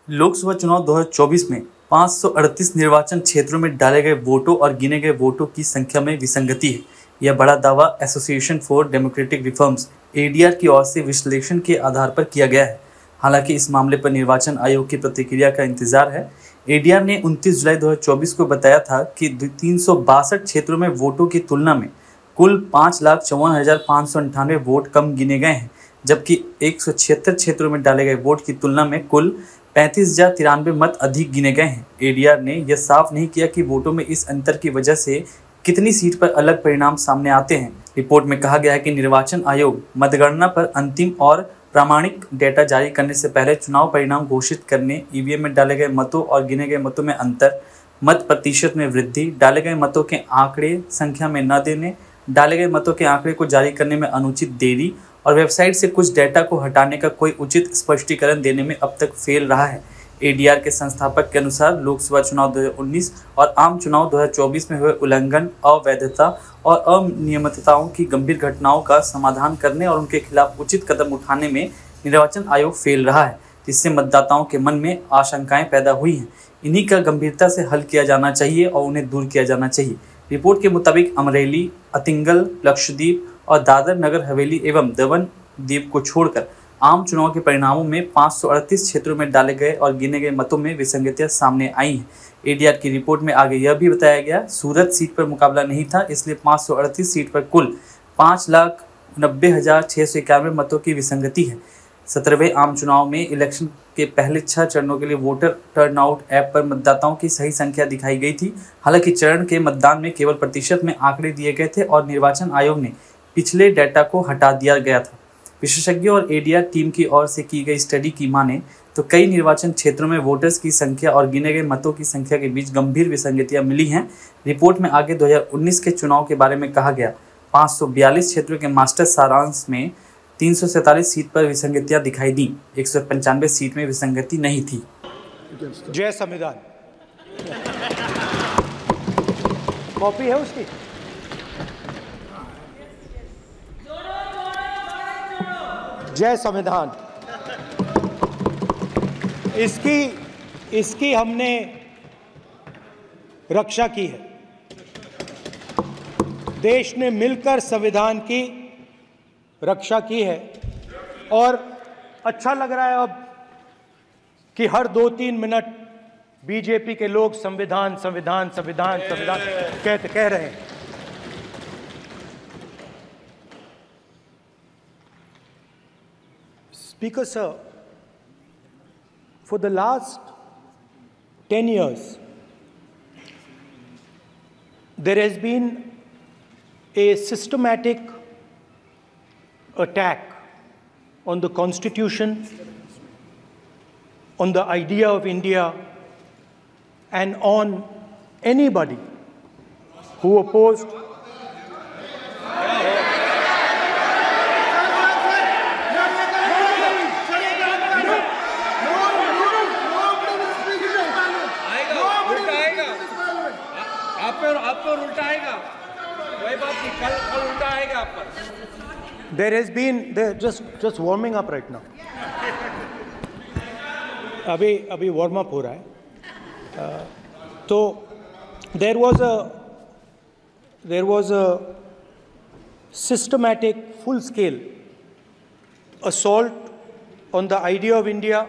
लोकसभा चुनाव 2024 में 538 निर्वाचन क्षेत्रों में डाले गए वोटों और गिने गए वोटों की संख्या में विसंगति है। यह बड़ा दावा association for democratic reforms ADR की ओर से विश्लेषण के आधार पर किया गया है। हालांकि इस मामले पर निर्वाचन आयोग की प्रतिक्रिया का इंतजार है। एडीआर ने 29 जुलाई 2024 को बताया था कि 362 क्षेत्रों में वोटों की तुलना में कुल 5,54,598 वोट कम गिने गए हैं, जबकि 176 क्षेत्रों में डाले गए वोट की तुलना में कुल 35,093 मत अधिक गिने गए हैं। एडीआर ने यह साफ नहीं किया कि वोटों में इस अंतर की वजह से कितनी सीट पर अलग परिणाम सामने आते हैं। रिपोर्ट में कहा गया है कि निर्वाचन आयोग मतगणना पर अंतिम और प्रामाणिक डेटा जारी करने से पहले चुनाव परिणाम घोषित करने, ईवीएम में डाले गए मतों और गिने गए मतों में अंतर, मत प्रतिशत में वृद्धि, डाले गए मतों के आंकड़े संख्या में न देने, डाले गए मतों के आंकड़े को जारी करने में अनुचित देरी और वेबसाइट से कुछ डेटा को हटाने का कोई उचित स्पष्टीकरण देने में अब तक फेल रहा है। एडीआर के संस्थापक के अनुसार लोकसभा चुनाव 2019 और आम चुनाव 2024 में हुए उल्लंघन, अवैधता और अनियमितताओं की गंभीर घटनाओं का समाधान करने और उनके खिलाफ उचित कदम उठाने में निर्वाचन आयोग फेल रहा है, जिससे मतदाताओं के मन में आशंकाएं पैदा हुई हैं। इन्हीं का गंभीरता से हल किया जाना चाहिए और उन्हें दूर किया जाना चाहिए। रिपोर्ट के मुताबिक अमरेली, अतिंगल, लक्षद्वीप और दादर नगर हवेली एवं दमन द्वीप को छोड़कर आम चुनाव के परिणामों में 538 क्षेत्रों में डाले गए और गिने गए मतों में विसंगतियां सामने आई हैं। एडीआर की रिपोर्ट में आगे यह भी बताया गया, सूरत सीट पर मुकाबला नहीं था, इसलिए 538 सीट पर कुल 5,90,691 मतों की विसंगति है। 17वें आम चुनाव में इलेक्शन के पहले 6 चरणों के लिए वोटर टर्नआउट ऐप पर मतदाताओं की सही संख्या दिखाई गई थी। हालांकि चरण के मतदान में केवल प्रतिशत में आंकड़े दिए गए थे और निर्वाचन आयोग ने पिछले डेटा को हटा दिया गया था। विशेषज्ञों और एडीआर टीम की ओर से की गई स्टडी की माने तो कई निर्वाचन क्षेत्रों में वोटर्स की संख्या और गिने गए मतों की संख्या के बीच गंभीर विसंगतियां मिली हैं। रिपोर्ट में आगे 2019 के चुनाव के बारे में कहा गया, 542 क्षेत्रों के मास्टर सारांश में 347 सीट पर विसंगतियां दिखाई दी, 195 सीट में विसंगति नहीं थी। जय संविधान। कॉपी है उसकी? जय संविधान। इसकी हमने रक्षा की है। देश ने मिलकर संविधान की रक्षा की है और अच्छा लग रहा है अब कि हर 2-3 मिनट बीजेपी के लोग संविधान संविधान संविधान संविधान कह रहे हैं। Speaker sir, for the last 10 years, there has been a systematic attack on the Constitution, on the idea of India, and on anybody who opposed There has been just warming up right now. अभी warm up हो रहा है। तो there was a systematic, full-scale assault on the idea of India,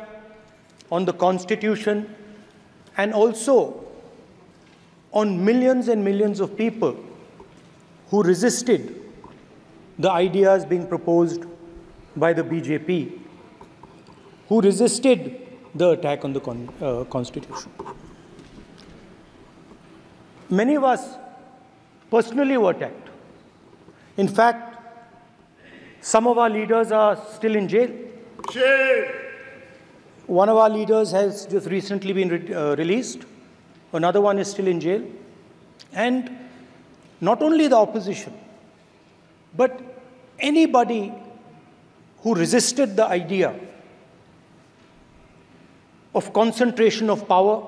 on the Constitution, and also on millions and millions of people who resisted the ideas being proposed by the BJP, who resisted the attack on the Constitution. Many of us personally were attacked. In fact, some of our leaders are still in jail. One of our leaders has just recently been released. Another one is still in jail. And not only the opposition, but anybody who resisted the idea of concentration of power,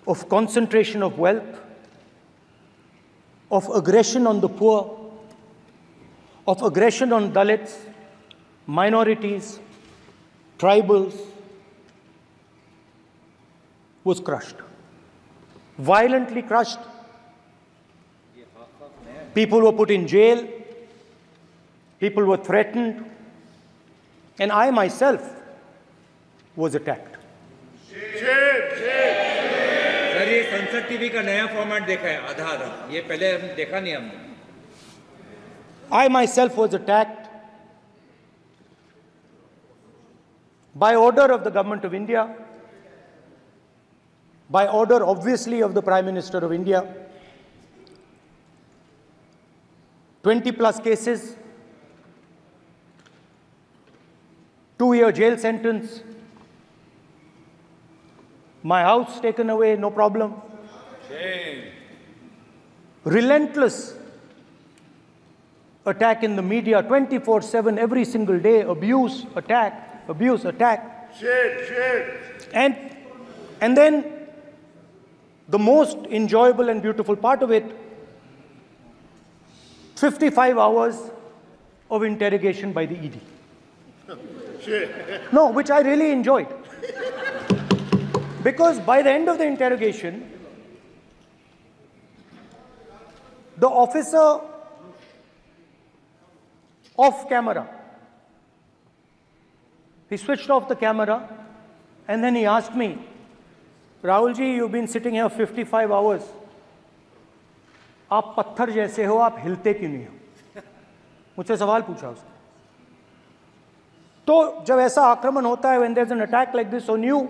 of concentration of wealth, of aggression on the poor, of aggression on Dalits, minorities, tribals, was crushed, violently crushed. People were put in jail, people were threatened, and I myself was attacked. Sir ये संसद TV का नया format देखा है, आधा आधा, ये पहले हम देखा नहीं हमने. I myself was attacked by order of the government of India, by order obviously of the Prime Minister of India. 20 plus cases, 2-year jail sentence, my house taken away, no problem. Shame. Relentless attack in the media, 24/7, every single day, abuse, attack, abuse, attack. Shit. And then the most enjoyable and beautiful part of it, 55 hours of interrogation by the ED. Shit. No, which I really enjoyed. Because by the end of the interrogation, the officer off camera, he switched off the camera and then he asked me, Rahul ji, you've been sitting here 55 hours. आप पत्थर जैसे हो, आप हिलते क्यों नहीं हो? मुझसे सवाल पूछा उसने. तो जब ऐसा आक्रमण होता है, when there's an attack like this on you,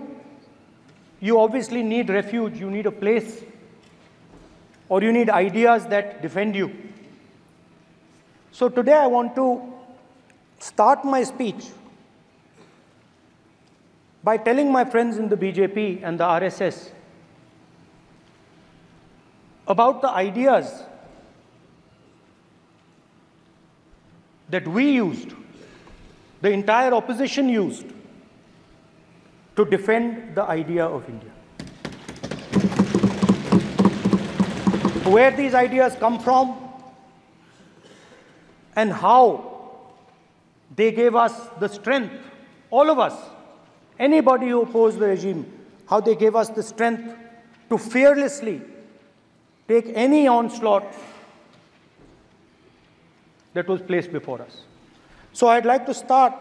you obviously need refuge, you need a place, or you need ideas that defend you. So today I want to start my speech by telling my friends in the BJP and the RSS about the ideas that we used, the entire opposition used, to defend the idea of India. Where these ideas come from and how they gave us the strength, all of us, anybody who opposed the regime, how they gave us the strength to fearlessly take any onslaught that was placed before us. So I'd like to start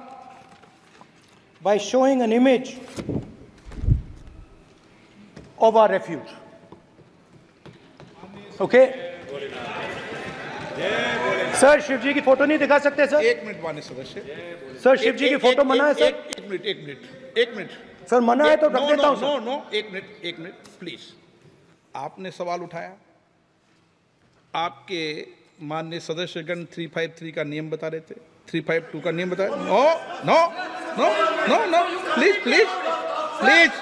by showing an image of our refuge. Okay? Sir Shiv ji की photo नहीं दिखा सकते sir? एक minute माननीय सदस्य. Sir Shiv ji की photo मना है सर? एक मिनट सर मना है तो रख देता हूं सर. नो एक मिनट प्लीज. आपने सवाल उठाया, आपके माननीय सदस्यगण 353 का नियम बता रहे थे, 352 का नियम बताया. No please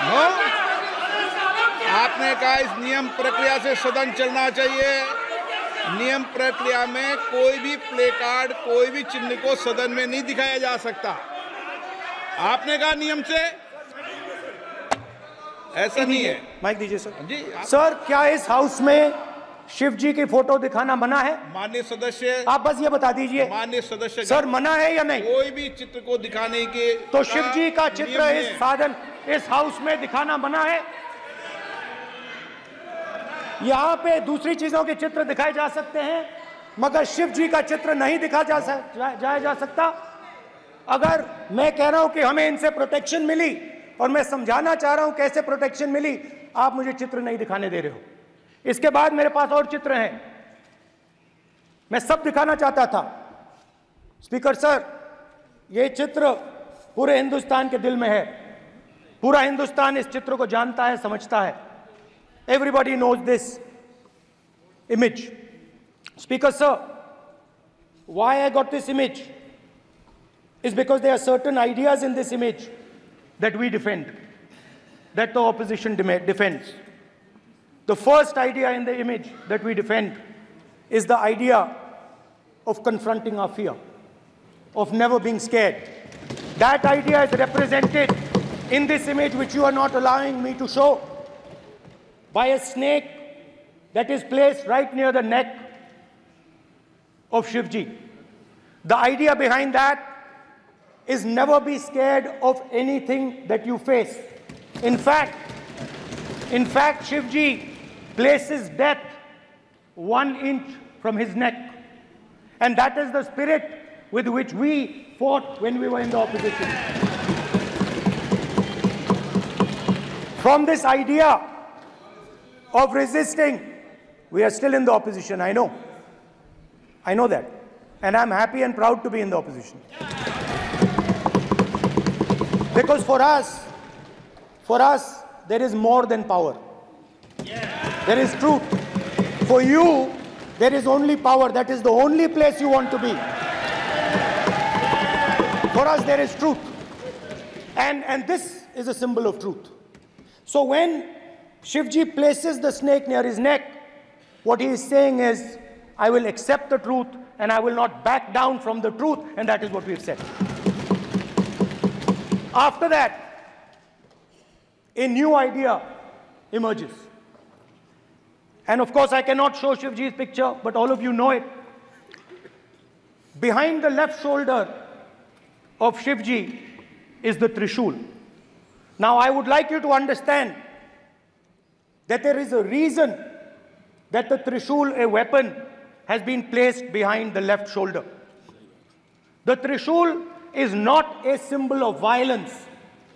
no. आपने कहा इस नियम प्रक्रिया से सदन चलना चाहिए. नियम प्रक्रिया में कोई भी प्ले कार्ड, कोई भी चिन्ह को सदन में नहीं दिखाया जा सकता. आपने कहा नियम से, ऐसा नहीं है. माइक दीजिए सर. जी सर क्या इस हाउस में शिव जी की फोटो दिखाना मना है? माननीय सदस्य, आप बस ये बता दीजिए. माननीय सदस्य सर मना है या नहीं? कोई भी चित्र को दिखाने के तो शिव जी का चित्र नियम इस है. साधन इस हाउस में दिखाना मना है. यहाँ पे दूसरी चीजों के चित्र दिखाए जा सकते हैं, मगर शिव जी का चित्र नहीं दिखा जा सकता. अगर मैं कह रहा हूं कि हमें इनसे प्रोटेक्शन मिली और मैं समझाना चाह रहा हूं कैसे प्रोटेक्शन मिली, आप मुझे चित्र नहीं दिखाने दे रहे हो. इसके बाद मेरे पास और चित्र हैं, मैं सब दिखाना चाहता था. स्पीकर सर, ये चित्र पूरे हिंदुस्तान के दिल में है. पूरा हिंदुस्तान इस चित्र को जानता है, समझता है. Everybody knows this image. Speaker sir, why I got this image is because there are certain ideas in this image that we defend, that the opposition defends. The first idea in the image that we defend is the idea of confronting our fear, of never being scared. That idea is represented in this image, which you are not allowing me to show, by a snake that is placed right near the neck of Shivji. The idea behind that is never be scared of anything that you face. In fact, In fact, Shivji places death 1 inch from his neck. And that is the spirit with which we fought when we were in the opposition. From this idea of resisting, we are still in the opposition, I know. I know that. And I'm happy and proud to be in the opposition. Because for us, there is more than power. There is truth. For you, there is only power. That is the only place you want to be. For us, there is truth. And this is a symbol of truth. So when Shivji places the snake near his neck, what he is saying is, I will accept the truth and I will not back down from the truth, and that is what we have said. After that, a new idea emerges. And of course, I cannot show Shivji's picture, but all of you know it. Behind the left shoulder of Shivji is the Trishul. Now, I would like you to understand that there is a reason that the Trishul, a weapon, has been placed behind the left shoulder. The Trishul is not a symbol of violence.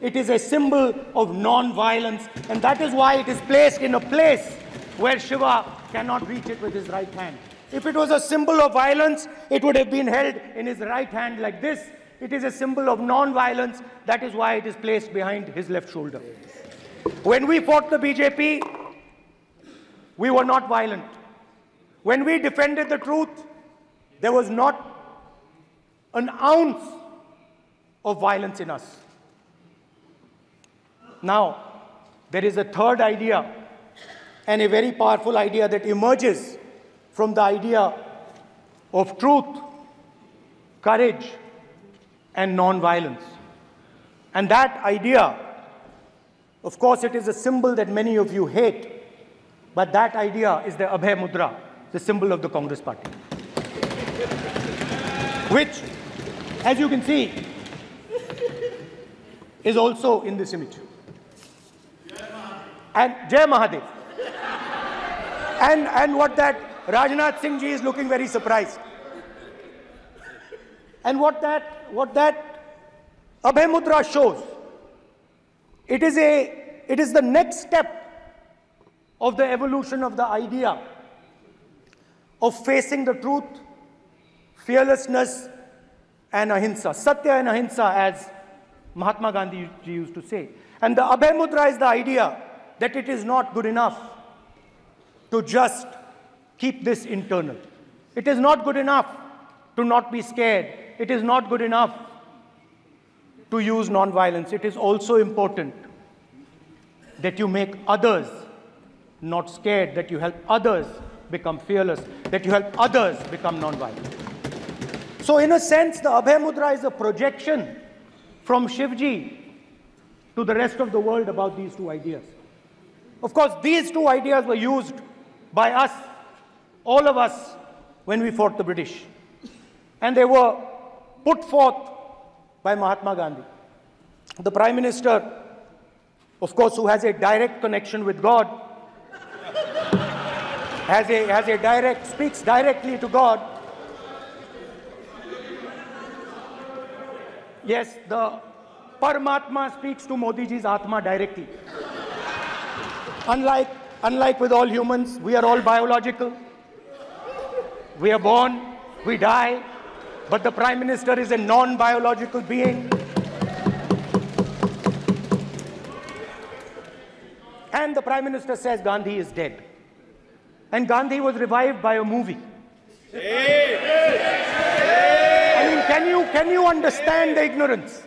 It is a symbol of non-violence, and that is why it is placed in a place where Shiva cannot reach it with his right hand. If it was a symbol of violence, it would have been held in his right hand like this. It is a symbol of non-violence. That is why it is placed behind his left shoulder. When we fought the BJP, we were not violent. When we defended the truth, there was not an ounce of violence in us. Now, there is a third idea, and a very powerful idea that emerges from the idea of truth, courage, and non-violence. And that idea, of course, it is a symbol that many of you hate, but that idea is the Abhay Mudra, the symbol of the Congress Party, which, as you can see, is also in this image. And Jai Mahadev. And what that Rajnath Singh ji is looking very surprised. And what that Abhay Mudra shows, it is the next step of the evolution of the idea of facing the truth, fearlessness, and ahimsa. Satya and ahimsa, as Mahatma Gandhi ji used to say. And the Abhay Mudra is the idea that it is not good enough to just keep this internal. It is not good enough to not be scared. It is not good enough to use non-violence. It is also important that you make others not scared, that you help others become fearless, that you help others become non-violent. So in a sense, the Abhay Mudra is a projection from Shivji to the rest of the world about these two ideas. Of course, these two ideas were used by us, all of us, when we fought the British. And they were put forth by Mahatma Gandhi. The Prime Minister, of course, who has a direct connection with God, speaks directly to God. Yes, the Paramatma speaks to Modi ji's Atma directly. Unlike with all humans, we are all biological. We are born, we die, but the Prime Minister is a non-biological being. And the Prime Minister says Gandhi is dead. And Gandhi was revived by a movie. I mean, can you understand the ignorance?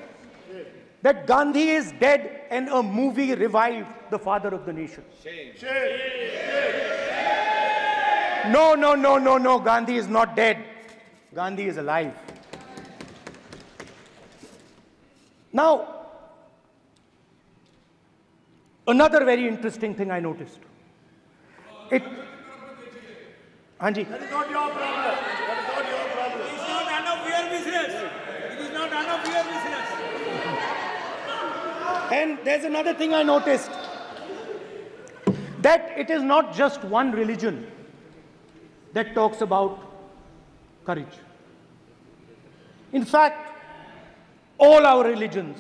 That Gandhi is dead and a movie revived the father of the nation. No, Gandhi is not dead. Gandhi is alive. Now, another very interesting thing I noticed. Anji. That is not your problem. That is not your problem. It is not none of your business. It is not none of your business. And there's another thing I noticed. that it is not just one religion that talks about courage. In fact, all our religions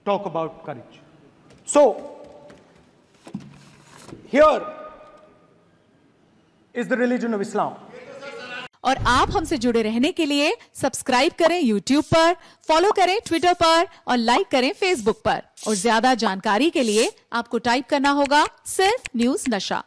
talk about courage. So, here is the religion of Islam. और आप हमसे जुड़े रहने के लिए subscribe करें YouTube पर, follow करें Twitter पर और लाइक करें Facebook पर। और ज्यादा जानकारी के लिए आपको टाइप करना होगा सिर्फ न्यूज़ नशा।